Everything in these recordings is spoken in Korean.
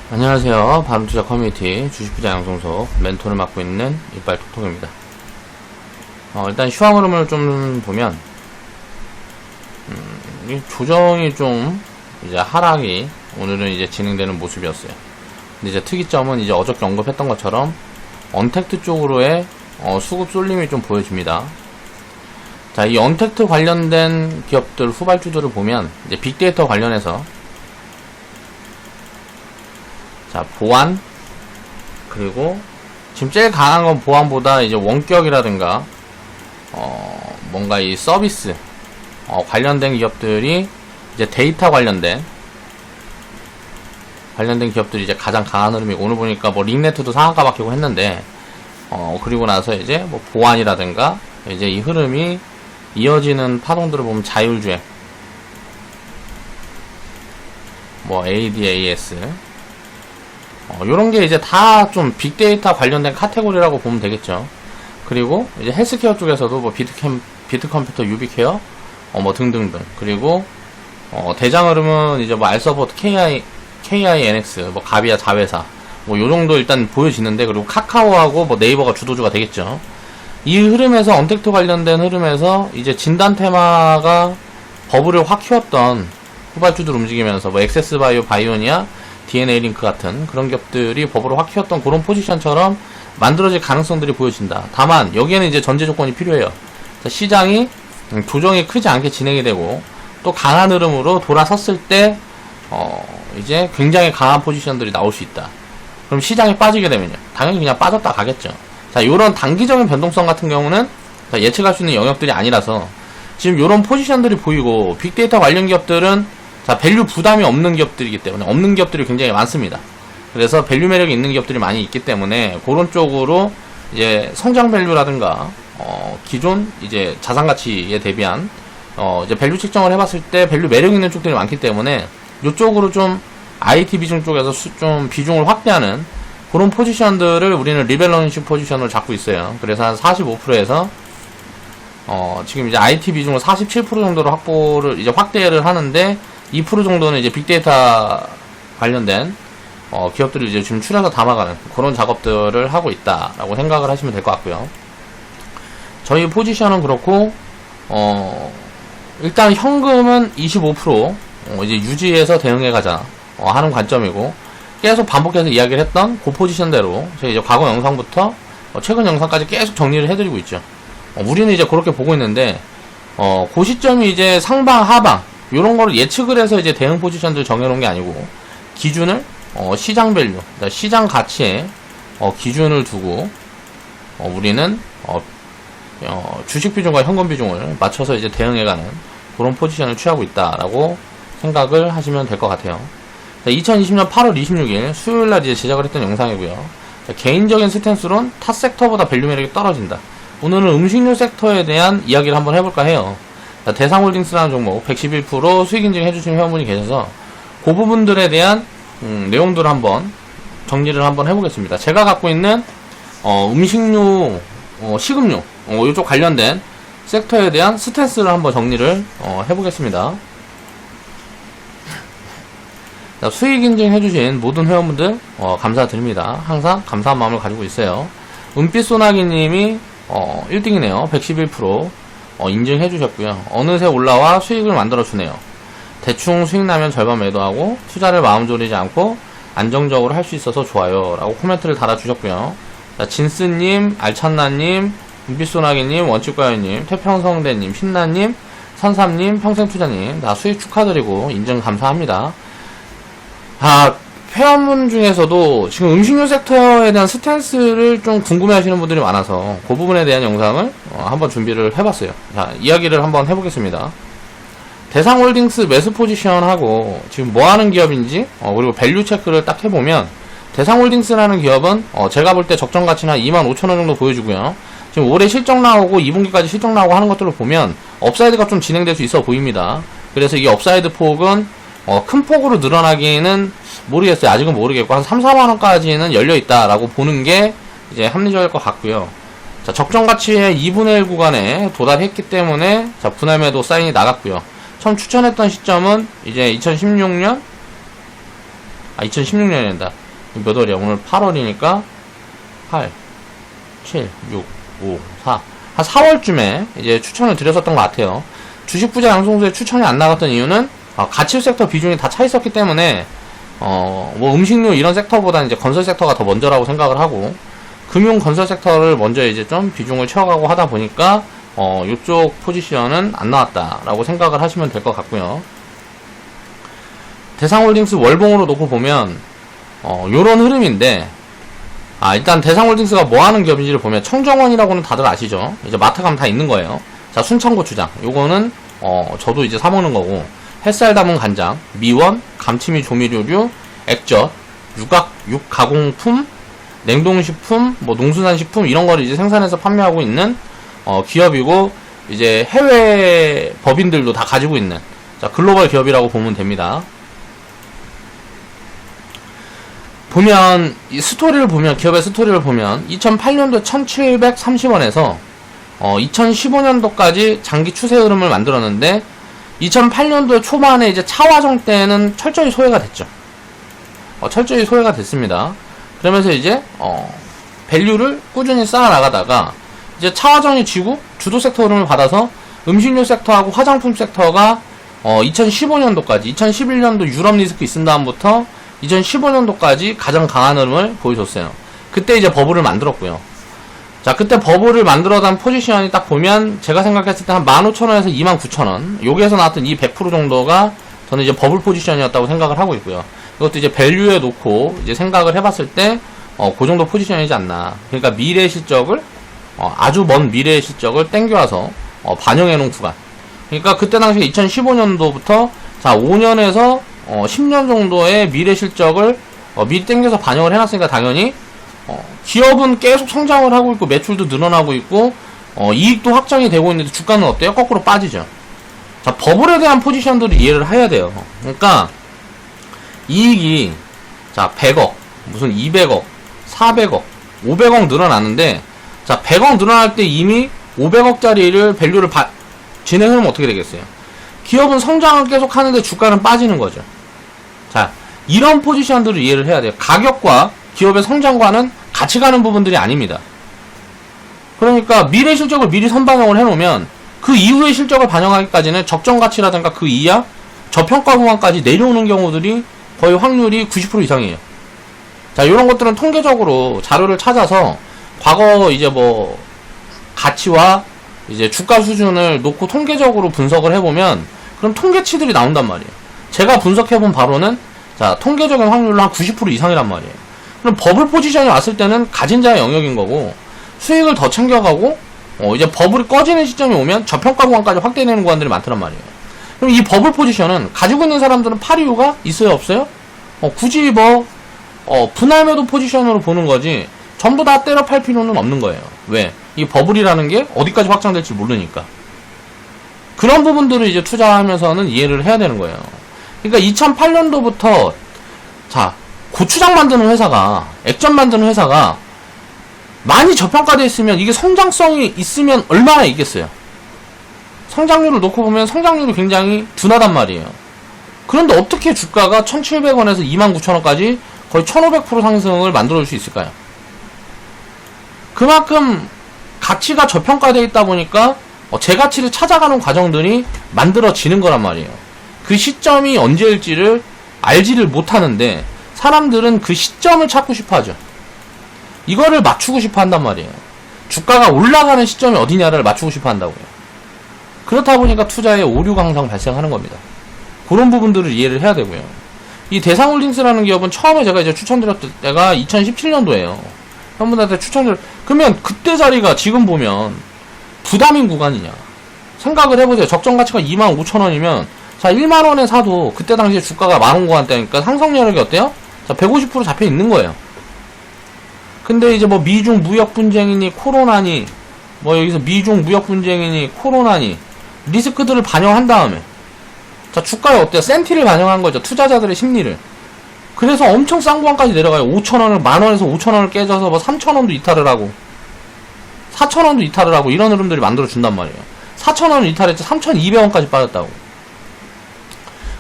안녕하세요. 바른투자 커뮤니티 주식부자 양성소 멘토를 맡고 있는 이빨톡톡입니다. 일단 시황 흐름을 좀 보면 조정이 좀 이제 하락이 오늘은 이제 진행되는 모습이었어요. 근데 이제 특이점은 이제 어저께 언급했던 것처럼 언택트 쪽으로의 수급 쏠림이 좀 보여집니다. 자, 이 언택트 관련된 기업들 후발주들을 보면 이제 빅데이터 관련해서 자, 보안, 그리고 지금 제일 강한 건 보안보다 이제 원격이라든가 뭔가 이 서비스 관련된 기업들이 이제 데이터 관련된 기업들이 이제 가장 강한 흐름이고, 오늘 보니까 뭐 링네트도 상한가 박히고 했는데 그리고 나서 이제 뭐 보안이라든가 이제 이 흐름이 이어지는 파동들을 보면 자율주행, 뭐 ADAS 요런 게 이제 다 좀 빅데이터 관련된 카테고리라고 보면 되겠죠. 그리고 이제 헬스케어 쪽에서도 뭐 비트컴퓨터, 유비케어 뭐 등등등. 그리고 대장 흐름은 이제 뭐 알서포트, KINX, 뭐 가비아 자회사 뭐 요정도 일단 보여지는데, 그리고 카카오하고 뭐 네이버가 주도주가 되겠죠. 이 흐름에서 언택트 관련된 흐름에서 이제 진단 테마가 버블을 확 키웠던 후발주들 움직이면서 뭐 엑세스바이오, 바이오니아, DNA 링크 같은 그런 기업들이 버블을 확 키웠던 그런 포지션처럼 만들어질 가능성들이 보여진다. 다만 여기에는 이제 전제 조건이 필요해요. 시장이 조정이 크지 않게 진행이 되고 또 강한 흐름으로 돌아섰을 때 이제 굉장히 강한 포지션들이 나올 수 있다. 그럼 시장이 빠지게 되면요, 당연히 그냥 빠졌다 가겠죠. 자, 요런 단기적인 변동성 같은 경우는 예측할 수 있는 영역들이 아니라서 지금 요런 포지션들이 보이고, 빅데이터 관련 기업들은 자, 밸류 부담이 없는 기업들이기 때문에, 없는 기업들이 굉장히 많습니다. 그래서 밸류 매력이 있는 기업들이 많이 있기 때문에 그런 쪽으로 이제 성장 밸류라든가 기존 이제 자산 가치에 대비한 이제 밸류 측정을 해봤을 때 밸류 매력 있는 쪽들이 많기 때문에 이쪽으로 좀 IT 비중 쪽에서 좀 비중을 확대하는 그런 포지션들을 우리는 리밸런싱 포지션을 잡고 있어요. 그래서 한 45%에서 지금 이제 IT 비중을 47% 정도로 확대를 하는데, 2% 정도는 이제 빅데이터 관련된 기업들을 이제 지금 추려서 담아가는 그런 작업들을 하고 있다라고 생각을 하시면 될 것 같고요. 저희 포지션은 그렇고, 일단 현금은 25% 이제 유지해서 대응해가자 하는 관점이고, 계속 반복해서 이야기를 했던 그 포지션대로 저희 이제 과거 영상부터 최근 영상까지 계속 정리를 해드리고 있죠. 우리는 이제 그렇게 보고 있는데, 그 시점이 이제 상방, 하방 요런 거를 예측을 해서 이제 대응 포지션들 정해놓은 게 아니고, 기준을 시장 밸류, 그러니까 시장 가치에 기준을 두고 우리는 주식 비중과 현금 비중을 맞춰서 이제 대응해가는 그런 포지션을 취하고 있다라고 생각을 하시면 될 것 같아요. 2020년 8월 26일 수요일날 이제 제작을 했던 영상이고요. 개인적인 스탠스론 타 섹터보다 밸류 매력이 떨어진다. 오늘은 음식료 섹터에 대한 이야기를 한번 해볼까 해요. 대상홀딩스라는 종목 111% 수익 인증 해주신 회원분이 계셔서 그 부분들에 대한 내용들을 한번 정리를 한번 해보겠습니다. 제가 갖고 있는 음식료, 식음료 이쪽 관련된 섹터에 대한 스탠스를 한번 정리를 해보겠습니다. 자, 수익 인증 해주신 모든 회원분들 감사드립니다. 항상 감사한 마음을 가지고 있어요. 은빛소나기님이 1등이네요. 111% 인증해 주셨고요. 어느새 올라와 수익을 만들어 주네요. 대충 수익 나면 절반 매도하고 투자를 마음 졸이지 않고 안정적으로 할 수 있어서 좋아요 라고 코멘트를 달아주셨고요. 자, 진스님, 알찬나님, 은빛소나기님, 원칙과연님, 태평성대님, 신나님, 선삼님, 평생투자님 다 수익 축하드리고 인증 감사합니다. 회원분 중에서도 지금 음식료 섹터에 대한 스탠스를 좀 궁금해 하시는 분들이 많아서 그 부분에 대한 영상을 한번 준비를 해봤어요. 자, 이야기를 한번 해보겠습니다. 대상홀딩스 매수 포지션하고 지금 뭐 하는 기업인지 그리고 밸류 체크를 딱 해보면, 대상홀딩스라는 기업은 제가 볼 때 적정 가치는 25,000원 정도 보여주고요. 지금 올해 실적 나오고 2분기까지 실적 나오고 하는 것들을 보면 업사이드가 좀 진행될 수 있어 보입니다. 그래서 이 업사이드 폭은 큰 폭으로 늘어나기는 모르겠어요. 아직은 모르겠고 한 3, 4만원까지는 열려있다라고 보는 게 이제 합리적일 것 같고요. 자, 적정 가치의 2분의 1 구간에 도달했기 때문에 자, 분할 매도 사인이 나갔고요. 처음 추천했던 시점은 이제 2016년 2016년이다. 몇 월이야? 오늘 8월이니까 8, 7, 6, 5, 4. 한 4월쯤에 이제 추천을 드렸었던 것 같아요. 주식 부자 양성소에 추천이 안 나갔던 이유는 가치 섹터 비중이 다 차 있었기 때문에 뭐 음식료 이런 섹터보다는 이제 건설 섹터가 더 먼저라고 생각을 하고, 금융 건설 섹터를 먼저 이제 좀 비중을 채워가고 하다 보니까 요쪽 포지션은 안 나왔다라고 생각을 하시면 될 것 같고요. 대상홀딩스 월봉으로 놓고 보면 요런 흐름인데, 일단 대상홀딩스가 뭐 하는 기업인지를 보면 청정원이라고는 다들 아시죠? 이제 마트 가면 다 있는 거예요. 자, 순창고추장 요거는 저도 이제 사 먹는 거고, 햇살 담은 간장, 미원, 감칠미 조미료류, 액젓, 육가공품, 냉동식품, 뭐 농수산식품 이런 거를 이제 생산해서 판매하고 있는 기업이고, 이제 해외 법인들도 다 가지고 있는, 자, 글로벌 기업이라고 보면 됩니다. 보면 이 스토리를 보면, 기업의 스토리를 보면 2008년도 1730원에서 2015년도까지 장기 추세 흐름을 만들었는데, 2008년도 초반에 이제 차화정 때는 철저히 소외가 됐죠. 철저히 소외가 됐습니다. 그러면서 이제 밸류를 꾸준히 쌓아 나가다가 이제 차화정이 지고 주도 섹터 흐름을 받아서 음식료 섹터하고 화장품 섹터가 2015년도까지, 2011년도 유럽 리스크 있은 다음부터 2015년도까지 가장 강한 흐름을 보여줬어요. 그때 이제 버블을 만들었고요. 자, 그때 버블을 만들어간 포지션이 딱 보면 제가 생각했을 때 한 15,000원에서 29,000원, 여기에서 나왔던 이 100% 정도가 저는 이제 버블 포지션이었다고 생각을 하고 있고요. 이것도 이제 밸류에 놓고 이제 생각을 해봤을 때 그 정도 포지션이지 않나. 그러니까 미래 실적을 아주 먼 미래의 실적을 땡겨와서 반영해 놓은 구간. 그러니까 그때 당시 2015년도부터 자 5년에서 10년 정도의 미래 실적을 미리 땡겨서 반영을 해놨으니까 당연히 기업은 계속 성장을 하고 있고 매출도 늘어나고 있고 이익도 확정이 되고 있는데 주가는 어때요? 거꾸로 빠지죠. 자, 버블에 대한 포지션들을 이해를 해야 돼요. 그러니까 이익이 자 100억, 무슨 200억, 400억, 500억 늘어났는데, 자 100억 늘어날 때 이미 500억짜리를 밸류를 진행하면 어떻게 되겠어요? 기업은 성장을 계속 하는데 주가는 빠지는 거죠. 자, 이런 포지션들을 이해를 해야 돼요. 가격과 기업의 성장과는 같이 가는 부분들이 아닙니다. 그러니까 미래 실적을 미리 선반영을 해놓으면 그 이후의 실적을 반영하기까지는 적정 가치라든가 그 이하 저평가 구간까지 내려오는 경우들이 거의 확률이 90% 이상이에요. 자, 이런 것들은 통계적으로 자료를 찾아서 과거 이제 뭐 가치와 이제 주가 수준을 놓고 통계적으로 분석을 해보면 그럼 통계치들이 나온단 말이에요. 제가 분석해본 바로는 자 통계적인 확률로 한 90% 이상이란 말이에요. 그럼 버블 포지션이 왔을 때는 가진 자의 영역인 거고, 수익을 더 챙겨가고 이제 버블이 꺼지는 시점이 오면 저평가 구간까지 확대되는 구간들이 많더란 말이에요. 그럼 이 버블 포지션은 가지고 있는 사람들은 팔 이유가 있어요, 없어요? 굳이 분할 매도 포지션으로 보는 거지 전부 다 때려 팔 필요는 없는 거예요. 왜? 이 버블이라는 게 어디까지 확장될지 모르니까. 그런 부분들을 이제 투자하면서는 이해를 해야 되는 거예요. 그러니까 2008년도부터 자 고추장 만드는 회사가, 액젓 만드는 회사가 많이 저평가되어 있으면 이게 성장성이 있으면 얼마나 있겠어요. 성장률을 놓고 보면 성장률이 굉장히 둔하단 말이에요. 그런데 어떻게 주가가 1,700원에서 29,000원까지 거의 1,500% 상승을 만들어줄 수 있을까요? 그만큼 가치가 저평가되어 있다 보니까 제 가치를 찾아가는 과정들이 만들어지는 거란 말이에요. 그 시점이 언제일지를 알지를 못하는데 사람들은 그 시점을 찾고 싶어 하죠. 이거를 맞추고 싶어 한단 말이에요. 주가가 올라가는 시점이 어디냐를 맞추고 싶어 한다고요. 그렇다 보니까 투자에 오류가 항상 발생하는 겁니다. 그런 부분들을 이해를 해야 되고요. 이 대상홀딩스라는 기업은 처음에 제가 이제 추천드렸을 때가 2017년도에요. 한 분한테 그러면 그때 자리가 지금 보면 부담인 구간이냐. 생각을 해보세요. 적정 가치가 25,000원이면 자 1만원에 사도 그때 당시에 주가가 만원 구간대니까 상승력이 어때요? 자 150% 잡혀 있는 거예요. 근데 이제 뭐 미중 무역 분쟁이니 코로나니 뭐 여기서 미중 무역 분쟁이니 코로나니 리스크들을 반영한 다음에 자 주가에 어때요? 센티를 반영한 거죠. 투자자들의 심리를. 그래서 엄청 싼 구간까지 내려가요. 5,000원을 만원에서 5,000원을 깨져서 뭐 3,000원도 이탈을 하고 4,000원도 이탈을 하고 이런 흐름들이 만들어준단 말이에요. 4,000원을 이탈했지 3,200원까지 빠졌다고.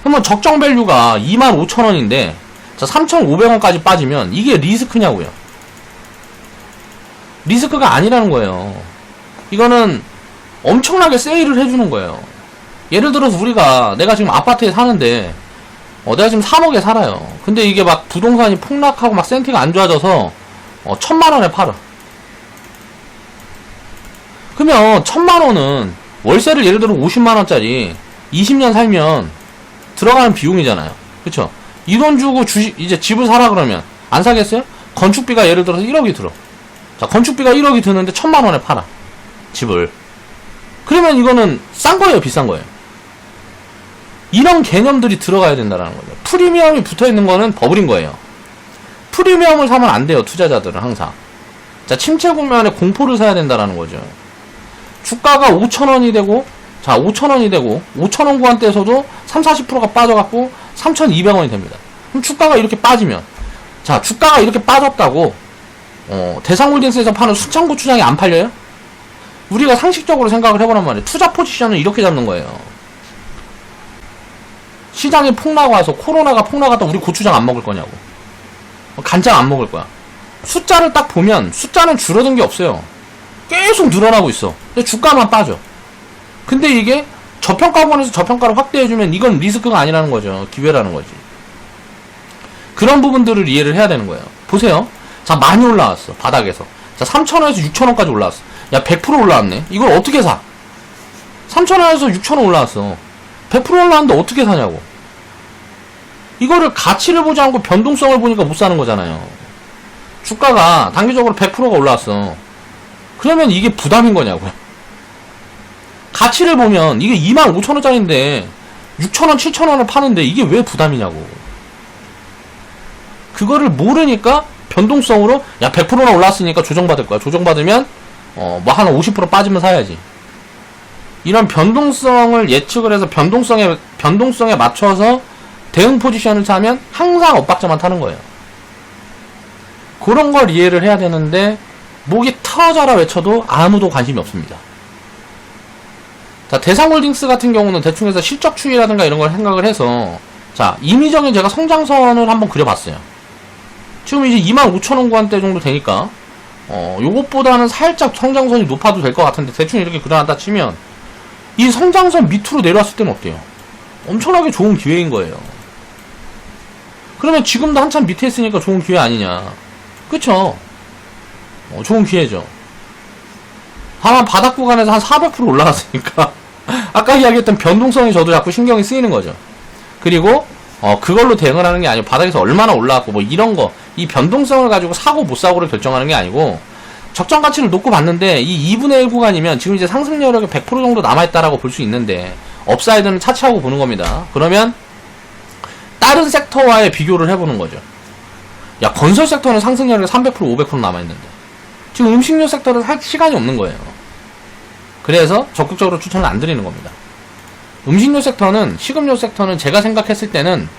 그러면 적정 밸류가 25,000원인데 자, 3,500원까지 빠지면 이게 리스크냐고요. 리스크가 아니라는 거예요. 이거는 엄청나게 세일을 해주는 거예요. 예를 들어서 내가 지금 아파트에 사는데 내가 지금 3억에 살아요. 근데 이게 막 부동산이 폭락하고 막 센티가 안 좋아져서 1,000만원에 팔아. 그러면 1,000만원은 월세를 예를 들어 50만원짜리 20년 살면 들어가는 비용이잖아요. 그쵸? 이 돈 주고 이제 집을 사라 그러면 안 사겠어요? 건축비가 예를 들어서 1억이 들어. 자, 건축비가 1억이 드는데 1,000만원에 팔아. 집을. 그러면 이거는 싼 거예요, 비싼 거예요? 이런 개념들이 들어가야 된다는 거죠. 프리미엄이 붙어있는 거는 버블인 거예요. 프리미엄을 사면 안 돼요, 투자자들은 항상. 자, 침체 국면에 공포를 사야 된다는 거죠. 주가가 5,000원이 되고, 자, 5,000원이 되고, 5,000원 구간대에서도 30-40%가 빠져갖고 3,200원이 됩니다. 그럼 주가가 이렇게 빠지면, 자, 주가가 이렇게 빠졌다고, 대상홀딩스에서 파는 순창고추장이 안 팔려요? 우리가 상식적으로 생각을 해보란 말이에요. 투자 포지션을 이렇게 잡는 거예요. 시장이 폭락 와서 코로나가 폭락하다 우리 고추장 안 먹을 거냐고. 간장 안 먹을 거야. 숫자를 딱 보면 숫자는 줄어든 게 없어요. 계속 늘어나고 있어. 근데 주가만 빠져. 근데 이게 저평가권에서 저평가를 확대해주면 이건 리스크가 아니라는 거죠. 기회라는 거지. 그런 부분들을 이해를 해야 되는 거예요. 보세요. 자, 많이 올라왔어. 바닥에서. 자, 3,000원에서 6,000원까지 올라왔어. 야, 100% 올라왔네. 이걸 어떻게 사? 3,000원에서 6,000원 올라왔어. 100% 올라왔는데 어떻게 사냐고. 이거를 가치를 보지 않고 변동성을 보니까 못 사는 거잖아요. 주가가 단기적으로 100%가 올라왔어. 그러면 이게 부담인 거냐고요. 가치를 보면 이게 25,000원짜리인데 6,000원, 7,000원을 파는데 이게 왜 부담이냐고. 그거를 모르니까 변동성으로 야 100%나 올랐으니까 조정받을 거야. 조정받으면 뭐 한 50% 빠지면 사야지. 이런 변동성을 예측을 해서 변동성에 맞춰서 대응 포지션을 차면 항상 엇박자만 타는 거예요. 그런 걸 이해를 해야 되는데 목이 터져라 외쳐도 아무도 관심이 없습니다. 자, 대상홀딩스 같은 경우는 대충 해서 실적 추이라든가 이런 걸 생각을 해서 자, 임의적인 제가 성장선을 한번 그려봤어요. 지금 이제 25,000원 구간대 정도 되니까 요것보다는 살짝 성장선이 높아도 될 것 같은데 대충 이렇게 그려놨다 치면 이 성장선 밑으로 내려왔을 때는 어때요? 엄청나게 좋은 기회인 거예요. 그러면 지금도 한참 밑에 있으니까 좋은 기회 아니냐. 그쵸? 좋은 기회죠. 다만 바닥 구간에서 한 400% 올라갔으니까 아까 이야기했던 변동성이 저도 자꾸 신경이 쓰이는 거죠. 그리고 그걸로 대응을 하는 게 아니고 바닥에서 얼마나 올라왔고 뭐 이런 거 이 변동성을 가지고 사고 못 사고를 결정하는 게 아니고 적정 가치를 놓고 봤는데 이 2분의 1 구간이면 지금 이제 상승 여력이 100% 정도 남아있다라고 볼 수 있는데 업사이드는 차치하고 보는 겁니다. 그러면 다른 섹터와의 비교를 해보는 거죠. 야, 건설 섹터는 상승 여력이 300% 500% 남아있는데 지금 음식료 섹터를 할 시간이 없는 거예요. 그래서 적극적으로 추천을 안 드리는 겁니다. 음식료 섹터는, 식음료 섹터는 제가 생각했을 때는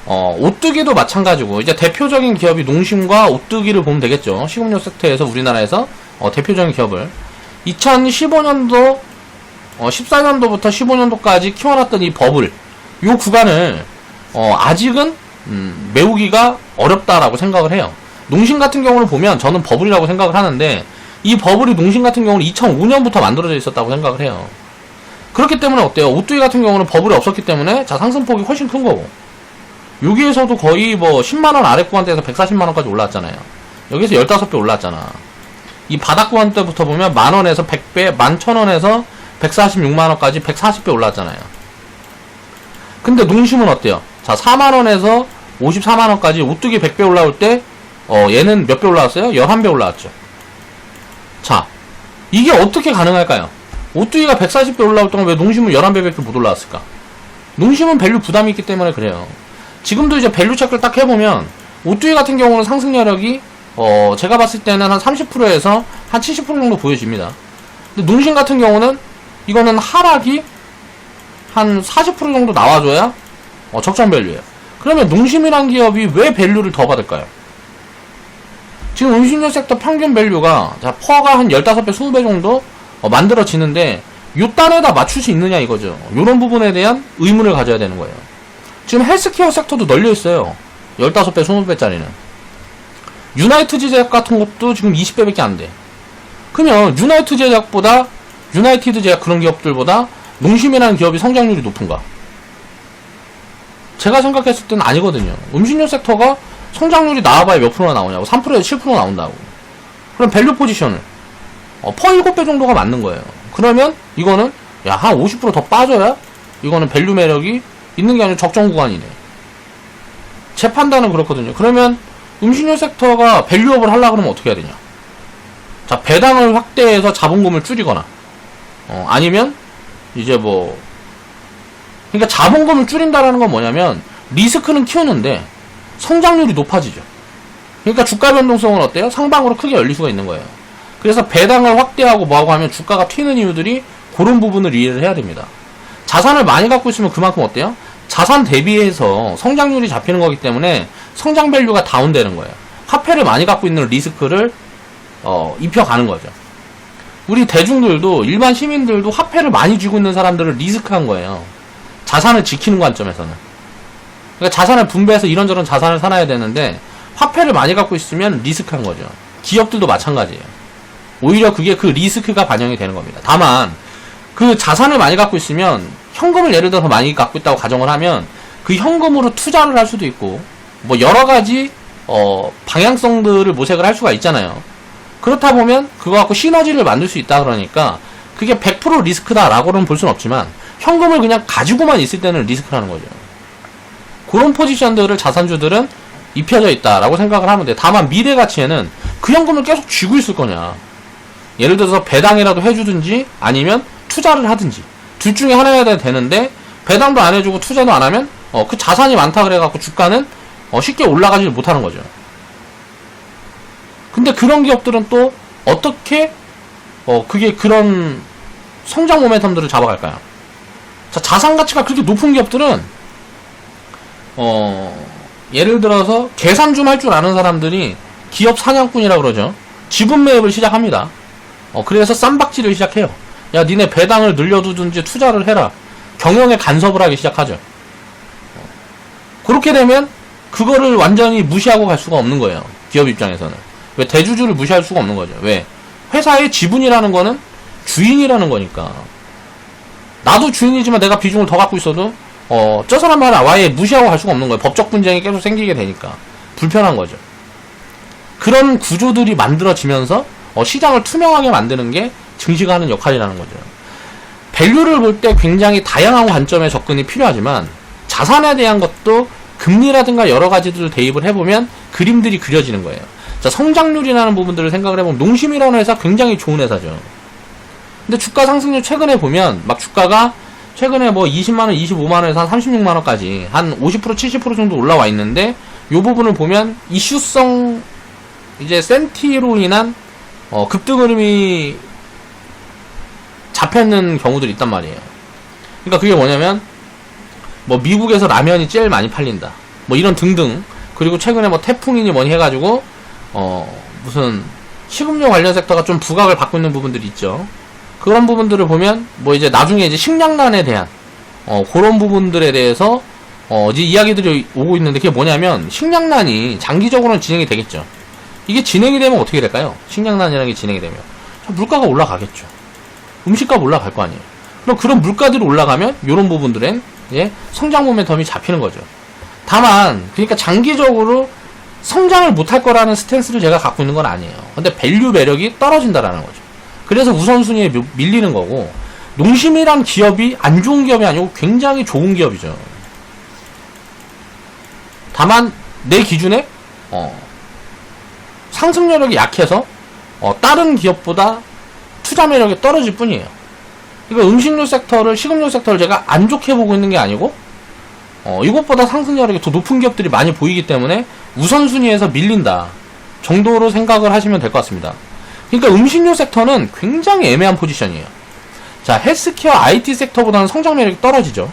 오뚜기도 마찬가지고 이제 대표적인 기업이 농심과 오뚜기를 보면 되겠죠. 식음료 섹터에서 우리나라에서 대표적인 기업을 2015년도 14년도부터 15년도까지 키워놨던 이 버블 요 구간을 아직은 메우기가 어렵다라고 생각을 해요. 농심 같은 경우를 보면 저는 버블이라고 생각을 하는데 이 버블이 농심 같은 경우는 2005년부터 만들어져 있었다고 생각을 해요. 그렇기 때문에 어때요? 오뚜기 같은 경우는 버블이 없었기 때문에 자, 상승폭이 훨씬 큰 거고 여기에서도 거의 뭐 10만원 아래 구간대에서 140만원까지 올라왔잖아요. 여기서 15배 올라왔잖아. 이 바닥 구간대부터 보면 만원에서 100배, 11,000원에서 146만원까지 140배 올라왔잖아요. 근데 농심은 어때요? 자, 4만원에서 54만원까지 오뚜기 100배 올라올 때 얘는 몇 배 올라왔어요? 11배 올라왔죠. 자, 이게 어떻게 가능할까요? 오뚜기가 140배 올라올 동안 왜 농심은 11배밖에 못 올라왔을까? 농심은 밸류 부담이 있기 때문에 그래요. 지금도 이제 밸류 체크를 딱 해보면 오뚜기 같은 경우는 상승 여력이 제가 봤을 때는 한 30%에서 한 70% 정도 보여집니다. 근데 농심 같은 경우는 이거는 하락이 한 40% 정도 나와줘야 적정 밸류예요. 그러면 농심이란 기업이 왜 밸류를 더 받을까요? 지금 음식료 섹터 평균 밸류가 자, 퍼가 한 15배, 20배 정도 만들어지는데 요 단에다 맞출 수 있느냐 이거죠. 요런 부분에 대한 의문을 가져야 되는 거예요. 지금 헬스케어 섹터도 널려 있어요. 15배, 20배짜리는. 유나이티드 제약 같은 것도 지금 20배밖에 안 돼. 그러면 유나이티드 제약 그런 기업들보다 농심이라는 기업이 성장률이 높은가? 제가 생각했을 때는 아니거든요. 음식료 섹터가 성장률이 나와봐야 몇 프로나 나오냐고. 3%에서 7% 나온다고. 그럼 밸류 포지션을 퍼 7배 정도가 맞는 거예요. 그러면 이거는 야, 한 50% 더 빠져야 이거는 밸류 매력이 있는 게 아니라 적정 구간이네. 제 판단은 그렇거든요. 그러면 음식료 섹터가 밸류업을 하려고 그러면 어떻게 해야 되냐? 자, 배당을 확대해서 자본금을 줄이거나 아니면 이제 뭐 그러니까 자본금을 줄인다라는 건 뭐냐면 리스크는 키우는데 성장률이 높아지죠. 그러니까 주가 변동성은 어때요? 상방으로 크게 열릴 수가 있는 거예요. 그래서 배당을 확대하고 뭐하고 하면 주가가 튀는 이유들이 그런 부분을 이해를 해야 됩니다. 자산을 많이 갖고 있으면 그만큼 어때요? 자산 대비해서 성장률이 잡히는 거기 때문에 성장 밸류가 다운되는 거예요. 화폐를 많이 갖고 있는 리스크를 입혀가는 거죠. 우리 대중들도 일반 시민들도 화폐를 많이 쥐고 있는 사람들을 리스크한 거예요. 자산을 지키는 관점에서는. 그러니까 자산을 분배해서 이런저런 자산을 사놔야 되는데 화폐를 많이 갖고 있으면 리스크한 거죠. 기업들도 마찬가지예요. 오히려 그게 그 리스크가 반영이 되는 겁니다. 다만 그 자산을 많이 갖고 있으면 현금을 예를 들어서 많이 갖고 있다고 가정을 하면 그 현금으로 투자를 할 수도 있고 뭐 여러 가지 방향성들을 모색을 할 수가 있잖아요. 그렇다 보면 그거 갖고 시너지를 만들 수 있다 그러니까 그게 100% 리스크다라고는 볼 수는 없지만 현금을 그냥 가지고만 있을 때는 리스크라는 거죠. 그런 포지션들을 자산주들은 입혀져 있다라고 생각을 하면 돼. 다만 미래 가치에는 그 현금을 계속 쥐고 있을 거냐. 예를 들어서 배당이라도 해주든지 아니면 투자를 하든지 둘 중에 하나여야 되는데 배당도 안 해주고 투자도 안 하면 그 자산이 많다 그래갖고 주가는 쉽게 올라가지 못하는 거죠. 근데 그런 기업들은 또 어떻게 그게 그런 성장 모멘텀들을 잡아갈까요? 자, 자산 가치가 그렇게 높은 기업들은 예를 들어서 계산 좀 할 줄 아는 사람들이 기업 사냥꾼이라 그러죠. 지분 매입을 시작합니다. 그래서 쌈박질을 시작해요. 야, 니네 배당을 늘려두든지 투자를 해라. 경영에 간섭을 하기 시작하죠. 그렇게 되면 그거를 완전히 무시하고 갈 수가 없는 거예요. 기업 입장에서는. 왜? 대주주를 무시할 수가 없는 거죠. 왜? 회사의 지분이라는 거는 주인이라는 거니까. 나도 주인이지만 내가 비중을 더 갖고 있어도 저 사람 말을 아예 무시하고 갈 수가 없는 거예요. 법적 분쟁이 계속 생기게 되니까. 불편한 거죠. 그런 구조들이 만들어지면서 시장을 투명하게 만드는 게 증시가 하는 역할이라는 거죠. 밸류를 볼 때 굉장히 다양한 관점의 접근이 필요하지만 자산에 대한 것도 금리라든가 여러 가지들을 대입을 해보면 그림들이 그려지는 거예요. 자, 성장률이라는 부분들을 생각을 해보면 농심이라는 회사 굉장히 좋은 회사죠. 근데 주가 상승률 최근에 보면 막 주가가 최근에 뭐 20만원, 25만원에서 한 36만원까지 한 50%, 70% 정도 올라와 있는데 이 부분을 보면 이슈성 이제 센티로 인한 급등 흐름이 잡혀있는 경우들이 있단 말이에요. 그러니까 그게 뭐냐면 뭐 미국에서 라면이 제일 많이 팔린다 뭐 이런 등등. 그리고 최근에 뭐 태풍이니 뭐니 해가지고 무슨 식음료 관련 섹터가 좀 부각을 받고 있는 부분들이 있죠. 그런 부분들을 보면 뭐 이제 나중에 이제 식량난에 대한 그런 부분들에 대해서 이제 이야기들이 오고 있는데 그게 뭐냐면 식량난이 장기적으로는 진행이 되겠죠. 이게 진행이 되면 어떻게 될까요? 식량난이라는 게 진행이 되면 물가가 올라가겠죠. 음식값 올라갈 거 아니에요. 그럼 그런 물가들이 올라가면 이런 부분들엔 성장 모멘텀이 잡히는 거죠. 다만 그러니까 장기적으로 성장을 못할 거라는 스탠스를 제가 갖고 있는 건 아니에요. 근데 밸류 매력이 떨어진다라는 거죠. 그래서 우선순위에 밀리는 거고 농심이란 기업이 안 좋은 기업이 아니고 굉장히 좋은 기업이죠. 다만 내 기준에 상승력이 약해서 다른 기업보다 투자 매력이 떨어질 뿐이에요. 그러니까 음식료 섹터를 식음료 섹터를 제가 안 좋게 보고 있는 게 아니고 이것보다 상승력이 더 높은 기업들이 많이 보이기 때문에 우선순위에서 밀린다 정도로 생각을 하시면 될 것 같습니다. 그러니까 음식료 섹터는 굉장히 애매한 포지션이에요. 자, 헬스케어 IT 섹터보다는 성장 매력이 떨어지죠.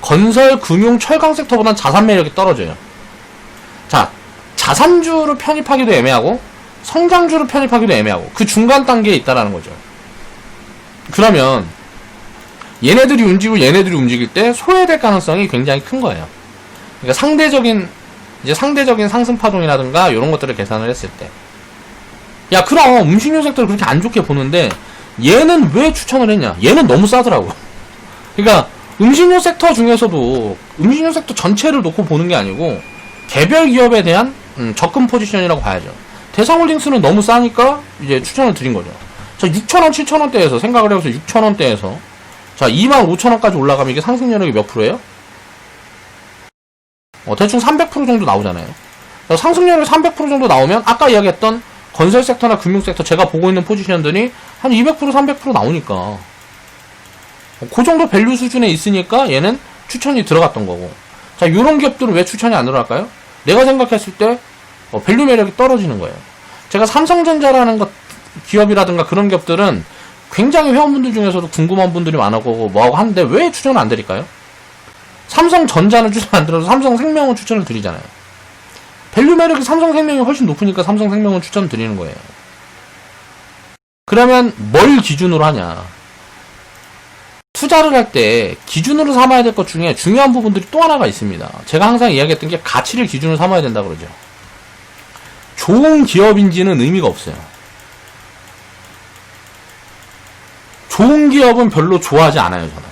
건설, 금융, 철강 섹터보다는 자산 매력이 떨어져요. 자, 자산주를 편입하기도 애매하고 성장주를 편입하기도 애매하고 그 중간 단계에 있다라는 거죠. 그러면 얘네들이 움직이고 얘네들이 움직일 때 소외될 가능성이 굉장히 큰 거예요. 그러니까 상대적인 이제 상대적인 상승 파동이라든가 이런 것들을 계산을 했을 때, 야 그럼 음식료 섹터를 그렇게 안 좋게 보는데 얘는 왜 추천을 했냐? 얘는 너무 싸더라고. 그러니까 음식료 섹터 중에서도 음식료 섹터 전체를 놓고 보는 게 아니고 개별 기업에 대한 접근 포지션이라고 봐야죠. 대상홀딩스는 너무 싸니까 이제 추천을 드린 거죠. 자, 6,000원, 7,000원대에서 생각을 해보세요. 6,000원대에서 자 25,000원까지 올라가면 이게 상승률이 몇 프로예요? 대충 300% 정도 나오잖아요. 상승률이 300% 정도 나오면 아까 이야기했던 건설 섹터나 금융 섹터 제가 보고 있는 포지션들이 한 200%, 300% 나오니까 그 정도 밸류 수준에 있으니까 얘는 추천이 들어갔던 거고. 자, 요런 기업들은 왜 추천이 안 들어갈까요? 내가 생각했을 때 밸류 매력이 떨어지는 거예요. 제가 삼성전자라는 기업이라든가 그런 기업들은 굉장히 회원분들 중에서도 궁금한 분들이 많았고 뭐하고 하는데 왜 추천을 안 드릴까요? 삼성전자는 추천 안 드려도 삼성생명은 추천을 드리잖아요. 밸류 매력이 삼성생명이 훨씬 높으니까 삼성생명은 추천 드리는 거예요. 그러면 뭘 기준으로 하냐? 투자를 할 때 기준으로 삼아야 될 것 중에 중요한 부분들이 또 하나가 있습니다. 제가 항상 이야기했던 게 가치를 기준으로 삼아야 된다 그러죠. 좋은 기업인지는 의미가 없어요. 좋은 기업은 별로 좋아하지 않아요, 저는.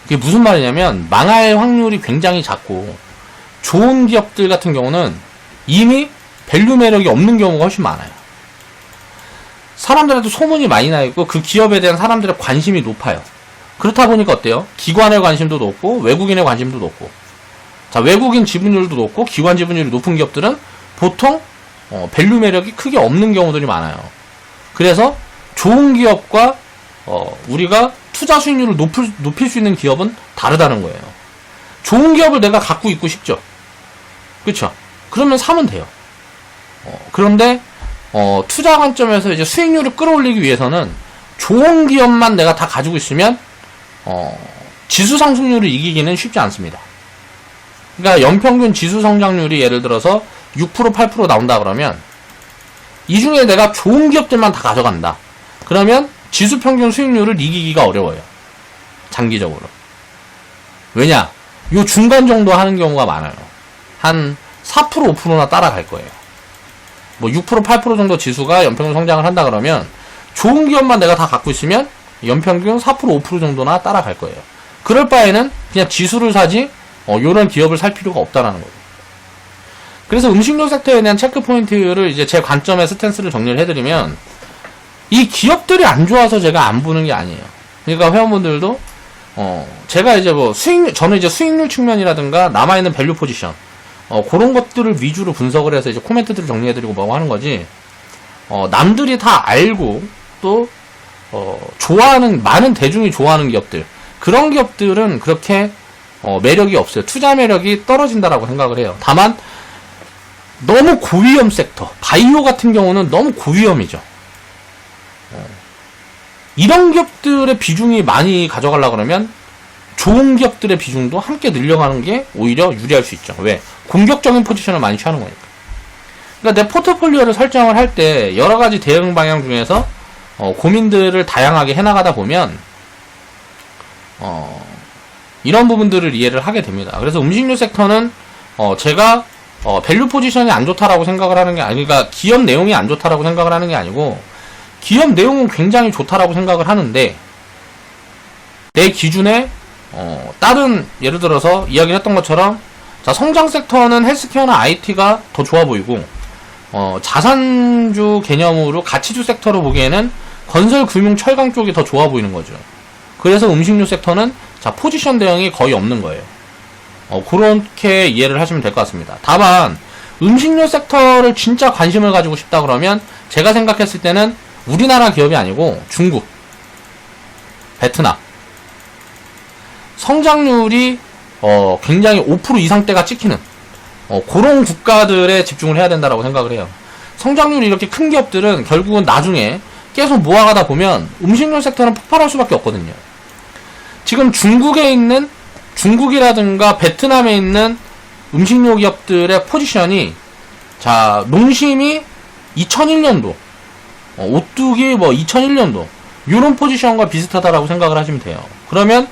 그게 무슨 말이냐면 망할 확률이 굉장히 작고 좋은 기업들 같은 경우는 이미 밸류 매력이 없는 경우가 훨씬 많아요. 사람들한테 소문이 많이 나 있고 그 기업에 대한 사람들의 관심이 높아요. 그렇다 보니까 어때요? 기관의 관심도 높고 외국인의 관심도 높고. 자, 외국인 지분율도 높고 기관 지분율이 높은 기업들은 보통 밸류 매력이 크게 없는 경우들이 많아요. 그래서 좋은 기업과 우리가 투자 수익률을 높일 수 있는 기업은 다르다는 거예요. 좋은 기업을 내가 갖고 있고 싶죠. 그렇죠? 그러면 사면 돼요. 그런데 투자 관점에서 이제 수익률을 끌어올리기 위해서는 좋은 기업만 내가 다 가지고 있으면 지수 상승률을 이기기는 쉽지 않습니다. 그러니까 연평균 지수 성장률이 예를 들어서 6%, 8% 나온다 그러면 이 중에 내가 좋은 기업들만 다 가져간다. 그러면 지수 평균 수익률을 이기기가 어려워요. 장기적으로. 왜냐? 요 중간 정도 하는 경우가 많아요. 한 4%, 5%나 따라갈 거예요. 뭐 6%, 8% 정도 지수가 연평균 성장을 한다 그러면 좋은 기업만 내가 다 갖고 있으면 연평균 4%, 5% 정도나 따라갈 거예요. 그럴 바에는 그냥 지수를 사지 요런 기업을 살 필요가 없다라는 거예요. 그래서 음식료 섹터에 대한 체크 포인트를 이제 제 관점의 스탠스를 정리를 해드리면 이 기업들이 안 좋아서 제가 안 보는 게 아니에요. 그러니까 회원분들도 제가 이제 뭐 저는 이제 수익률 측면이라든가 남아있는 밸류 포지션 그런 것들을 위주로 분석을 해서 이제 코멘트들을 정리해드리고 뭐고 하는 거지. 남들이 다 알고 또 좋아하는 많은 대중이 좋아하는 기업들 그런 기업들은 그렇게 매력이 없어요. 투자 매력이 떨어진다라고 생각을 해요. 다만 너무 고위험 섹터 바이오 같은 경우는 너무 고위험이죠. 이런 기업들의 비중이 많이 가져가려고 그러면 좋은 기업들의 비중도 함께 늘려가는 게 오히려 유리할 수 있죠. 왜? 공격적인 포지션을 많이 취하는 거니까. 그러니까 내 포트폴리오를 설정을 할 때 여러 가지 대응 방향 중에서 고민들을 다양하게 해나가다 보면 이런 부분들을 이해를 하게 됩니다. 그래서 음식료 섹터는 제가 밸류 포지션이 안 좋다라고 생각을 하는 게 그러니까 기업 내용이 안 좋다라고 생각을 하는 게 아니고 기업 내용은 굉장히 좋다라고 생각을 하는데 내 기준에 다른 예를 들어서 이야기를 했던 것처럼 자 성장 섹터는 헬스케어나 IT가 더 좋아 보이고 자산주 개념으로 가치주 섹터로 보기에는 건설, 금융, 철강 쪽이 더 좋아 보이는 거죠. 그래서 음식료 섹터는 자 포지션 대응이 거의 없는 거예요. 그렇게 이해를 하시면 될 것 같습니다. 다만 음식료 섹터를 진짜 관심을 가지고 싶다 그러면 제가 생각했을 때는 우리나라 기업이 아니고 중국, 베트남 성장률이 굉장히 5% 이상대가 찍히는 그런 국가들에 집중을 해야 된다라고 생각을 해요. 성장률이 이렇게 큰 기업들은 결국은 나중에 계속 모아가다 보면 음식료 섹터는 폭발할 수밖에 없거든요. 지금 중국이라든가 베트남에 있는 음식료 기업들의 포지션이 자 농심이 2001년도 오뚜기 뭐 2001년도 요런 포지션과 비슷하다라고 생각을 하시면 돼요. 그러면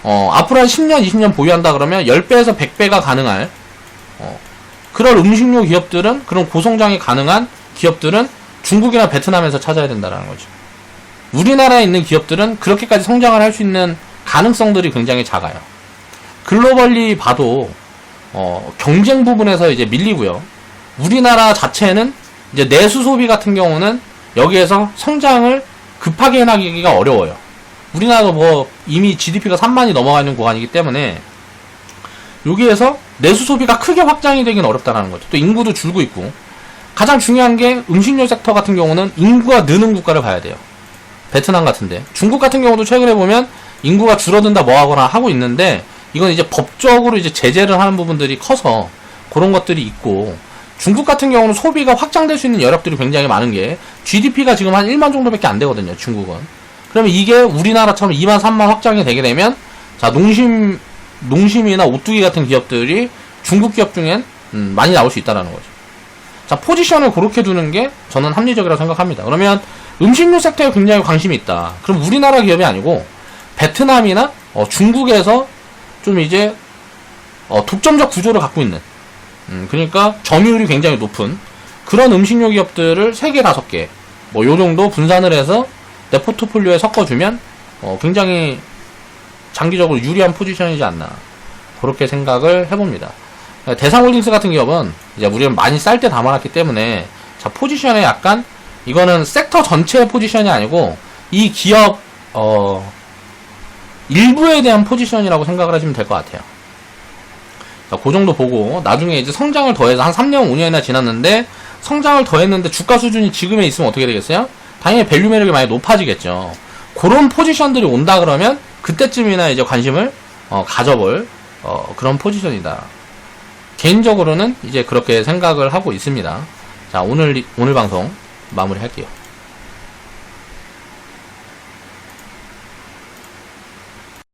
앞으로 한 10년 20년 보유한다 그러면 10배에서 100배가 가능할 그런 음식료 기업들은, 그런 고성장이 가능한 기업들은 중국이나 베트남에서 찾아야 된다는 거죠. 우리나라에 있는 기업들은 그렇게까지 성장을 할 수 있는 가능성들이 굉장히 작아요. 글로벌리 봐도 경쟁 부분에서 이제 밀리고요. 우리나라 자체는 이제 내수 소비 같은 경우는 여기에서 성장을 급하게 해나가기가 어려워요. 우리나라도 뭐 이미 GDP가 3만이 넘어가는 구간이기 때문에 여기에서 내수 소비가 크게 확장이 되긴 어렵다는 거죠. 또 인구도 줄고 있고, 가장 중요한 게 음식료 섹터 같은 경우는 인구가 느는 국가를 봐야 돼요. 베트남 같은데. 중국 같은 경우도 최근에 보면 인구가 줄어든다 뭐 하거나 하고 있는데, 이건 이제 법적으로 이제 제재를 하는 부분들이 커서 그런 것들이 있고, 중국 같은 경우는 소비가 확장될 수 있는 여력들이 굉장히 많은 게 GDP가 지금 한 1만 정도밖에 안 되거든요, 중국은. 그러면 이게 우리나라처럼 2만, 3만 확장이 되게 되면, 자, 농심이나 오뚜기 같은 기업들이 중국 기업 중엔 많이 나올 수 있다는 거죠. 자, 포지션을 그렇게 두는 게 저는 합리적이라고 생각합니다. 그러면 음식료 섹터에 굉장히 관심이 있다. 그럼 우리나라 기업이 아니고 베트남이나 중국에서 좀 이제 독점적 구조를 갖고 있는, 그러니까 점유율이 굉장히 높은 그런 음식료 기업들을 3개, 5개 뭐 요 정도 분산을 해서 내 포트폴리오에 섞어주면 굉장히 장기적으로 유리한 포지션이지 않나, 그렇게 생각을 해봅니다. 대상홀딩스 같은 기업은 이제 우리는 많이 쌀 때 담아놨기 때문에, 자, 포지션에 약간, 이거는 섹터 전체의 포지션이 아니고 이 기업 일부에 대한 포지션이라고 생각을 하시면 될 것 같아요. 자, 그 정도 보고 나중에 이제 성장을 더해서 한 3년, 5년이나 지났는데 성장을 더했는데 주가 수준이 지금에 있으면 어떻게 되겠어요? 당연히 밸류 매력이 많이 높아지겠죠. 그런 포지션들이 온다 그러면 그때쯤이나 이제 관심을 가져볼 그런 포지션이다. 개인적으로는 이제 그렇게 생각을 하고 있습니다. 자, 오늘 방송 마무리할게요.